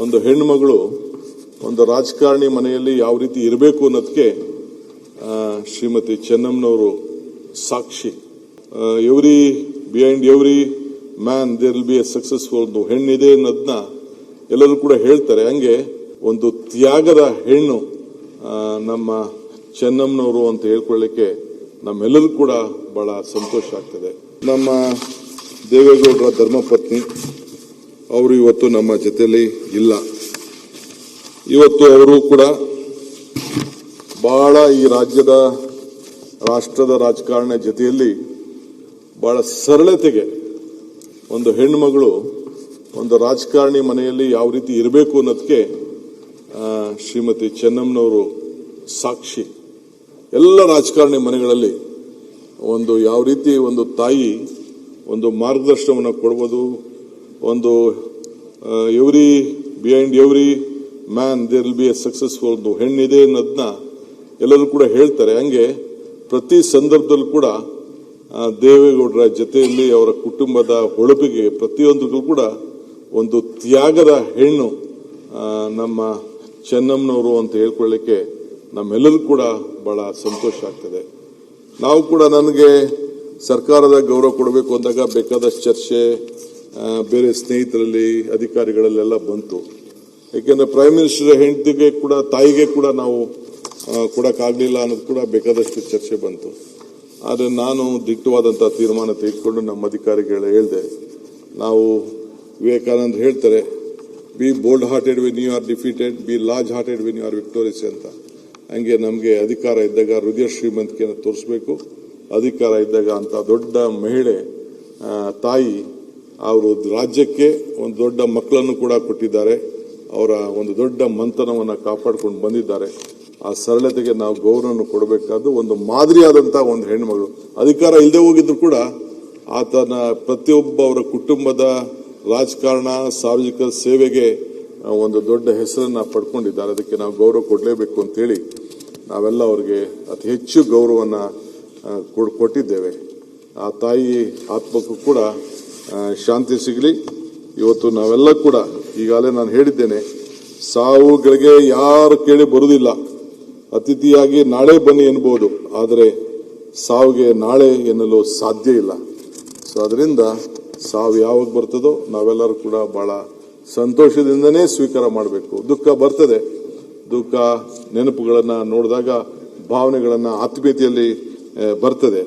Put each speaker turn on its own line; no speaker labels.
ಒಂದು ಹೆಣ್ಣುಮಗಳು ಒಂದು ರಾಜಕಾರಣಿ ಮನೆಯಲ್ಲಿ ಯಾವ ರೀತಿ ಇರಬೇಕು ಅನ್ನೋದಕ್ಕೆ ಶ್ರೀಮತಿ ಚೆನ್ನಮ್ಮನವರು ಸಾಕ್ಷಿ. Behind every man there will be a successful. ಒಂದು ಹೆಣ್ಣಿದೆ ಅನ್ನೋದನ್ನ ಎಲ್ಲರೂ ಕೂಡ ಹೇಳ್ತಾರೆ. ಹಂಗೆ ಒಂದು ತ್ಯಾಗದ ಹೆಣ್ಣು ನಮ್ಮ ಚೆನ್ನಮ್ಮನವರು ಅಂತ ಹೇಳ್ಕೊಳ್ಳಿಕ್ಕೆ ನಮ್ಮೆಲ್ಲರೂ ಕೂಡ ಬಹಳ ಸಂತೋಷ ಆಗ್ತದೆ. ನಮ್ಮ ದೇವೇಗೌಡರ ಧರ್ಮಪತ್ನಿ ಅವರು ಇವತ್ತು ನಮ್ಮ ಜೊತೆಯಲ್ಲಿ ಇಲ್ಲ. ಇವತ್ತು ಅವರು ಕೂಡ ಬಹಳ ಈ ರಾಷ್ಟ್ರದ ರಾಜಕಾರಣ ಜೊತೆಯಲ್ಲಿ ಬಹಳ ಸರಳತೆಗೆ ಒಂದು ಹೆಣ್ಣುಮಗಳು ಒಂದು ರಾಜಕಾರಣಿ ಮನೆಯಲ್ಲಿ ಯಾವ ರೀತಿ ಇರಬೇಕು ಅನ್ನೋದಕ್ಕೆ ಶ್ರೀಮತಿ ಚೆನ್ನಮ್ಮನವರು ಸಾಕ್ಷಿ. ಎಲ್ಲ ರಾಜಕಾರಣಿ ಮನೆಗಳಲ್ಲಿ ಒಂದು ಯಾವ ರೀತಿ ಒಂದು ತಾಯಿ ಒಂದು ಮಾರ್ಗದರ್ಶನವನ್ನು ಕೊಡ್ಬೋದು. ಒಂದು behind every man there will be a successful. ಒಂದು ಹೆಣ್ಣಿದೆ ಅನ್ನೋದನ್ನ ಎಲ್ಲರೂ ಕೂಡ ಹೇಳ್ತಾರೆ. ಹಂಗೆ ಪ್ರತಿ ಸಂದರ್ಭದಲ್ಲೂ ಕೂಡ ದೇವೇಗೌಡರ ಜೊತೆಯಲ್ಲಿ ಅವರ ಕುಟುಂಬದ ಹೊಳಪಿಗೆ ಪ್ರತಿಯೊಂದಕ್ಕೂ ಕೂಡ ಒಂದು ತ್ಯಾಗದ ಹೆಣ್ಣು ನಮ್ಮ ಚೆನ್ನಮ್ಮನವರು ಅಂತ ಹೇಳ್ಕೊಳ್ಳಿಕ್ಕೆ ನಮ್ಮೆಲ್ಲರೂ ಕೂಡ ಬಹಳ ಸಂತೋಷ ಆಗ್ತದೆ. ನಾವು ಕೂಡ ನನಗೆ ಸರ್ಕಾರದ ಗೌರವ ಕೊಡಬೇಕು ಅಂದಾಗ ಬೇಕಾದಷ್ಟು ಚರ್ಚೆ ಬೇರೆ ಸ್ನೇಹಿತರಲ್ಲಿ ಅಧಿಕಾರಿಗಳಲ್ಲೆಲ್ಲ ಬಂತು. ಯಾಕೆಂದ್ರೆ ಪ್ರೈಮ್ ಮಿನಿಸ್ಟರ್ ಹೆಂಡತಿಗೆ ಕೂಡ ತಾಯಿಗೆ ಕೂಡ ನಾವು ಕೊಡಕ್ಕಾಗಲಿಲ್ಲ ಅನ್ನೋದು ಕೂಡ ಬೇಕಾದಷ್ಟು ಚರ್ಚೆ ಬಂತು. ಆದರೆ ನಾನು ದಿಟ್ಟವಾದಂತಹ ತೀರ್ಮಾನ ತೆಗೆದುಕೊಂಡು ನಮ್ಮ ಅಧಿಕಾರಿಗಳು ಹೇಳಿದೆ, ನಾವು ವಿವೇಕಾನಂದ ಹೇಳ್ತಾರೆ, be bold hearted when you are defeated, be large hearted when you are victorious ಅಂತ. ಹಂಗೆ ನಮಗೆ ಅಧಿಕಾರ ಇದ್ದಾಗ ಹೃದಯ ಶ್ರೀಮಂತಿಕೆಯನ್ನು ತೋರಿಸಬೇಕು. ಅಧಿಕಾರ ಇದ್ದಾಗ ಅಂತ ದೊಡ್ಡ ಮಹಿಳೆ ತಾಯಿ ಅವರು ರಾಜ್ಯಕ್ಕೆ ಒಂದು ದೊಡ್ಡ ಮಕ್ಕಳನ್ನು ಕೂಡ ಕೊಟ್ಟಿದ್ದಾರೆ. ಅವರ ಒಂದು ದೊಡ್ಡ ಮಂಥನವನ್ನು ಕಾಪಾಡಿಕೊಂಡು ಬಂದಿದ್ದಾರೆ. ಆ ಸರಳತೆಗೆ ನಾವು ಗೌರವವನ್ನು ಕೊಡಬೇಕಾದ್ದು ಒಂದು ಮಾದರಿಯಾದಂತಹ ಒಂದು ಹೆಣ್ಣುಮಗಳು. ಅಧಿಕಾರ ಇಲ್ಲದೆ ಹೋಗಿದ್ರು ಕೂಡ ಆತನ ಪ್ರತಿಯೊಬ್ಬ ಅವರ ಕುಟುಂಬದ ರಾಜಕಾರಣ ಸಾರ್ವಜನಿಕ ಸೇವೆಗೆ ಒಂದು ದೊಡ್ಡ ಹೆಸರನ್ನ ಪಡ್ಕೊಂಡಿದ್ದಾರೆ. ಅದಕ್ಕೆ ನಾವು ಗೌರವ ಕೊಡಲೇಬೇಕು ಅಂತೇಳಿ ನಾವೆಲ್ಲ ಅವರಿಗೆ ಅತಿ ಹೆಚ್ಚು ಗೌರವವನ್ನು ಕೊಟ್ಟಿದ್ದೇವೆ. ಆ ತಾಯಿ ಆತ್ಮಕ್ಕೂ ಕೂಡ ಶಾಂತಿ ಸಿಗಲಿ. ಇವತ್ತು ನಾವೆಲ್ಲ ಕೂಡ ಈಗಾಗಲೇ ನಾನು ಹೇಳಿದ್ದೇನೆ, ಸಾವುಗಳಿಗೆ ಯಾರು ಕೇಳಿ ಬರುವುದಿಲ್ಲ. ಅತಿಥಿಯಾಗಿ ನಾಳೆ ಬನ್ನಿ ಎನ್ಬಹುದು, ಆದರೆ ಸಾವಿಗೆ ನಾಳೆ ಎನ್ನಲು ಸಾಧ್ಯ ಇಲ್ಲ. ಸೊ ಅದರಿಂದ ಸಾವು ಯಾವಾಗ ಬರ್ತದೋ ನಾವೆಲ್ಲರೂ ಕೂಡ ಬಹಳ ಸಂತೋಷದಿಂದನೇ ಸ್ವೀಕಾರ ಮಾಡಬೇಕು. ದುಃಖ ಬರ್ತದೆ, ದುಃಖ ನೆನಪುಗಳನ್ನ ನೋಡಿದಾಗ ಭಾವನೆಗಳನ್ನ ಆತ್ಮೀಯತೆಯಲ್ಲಿ ಬರ್ತದೆ.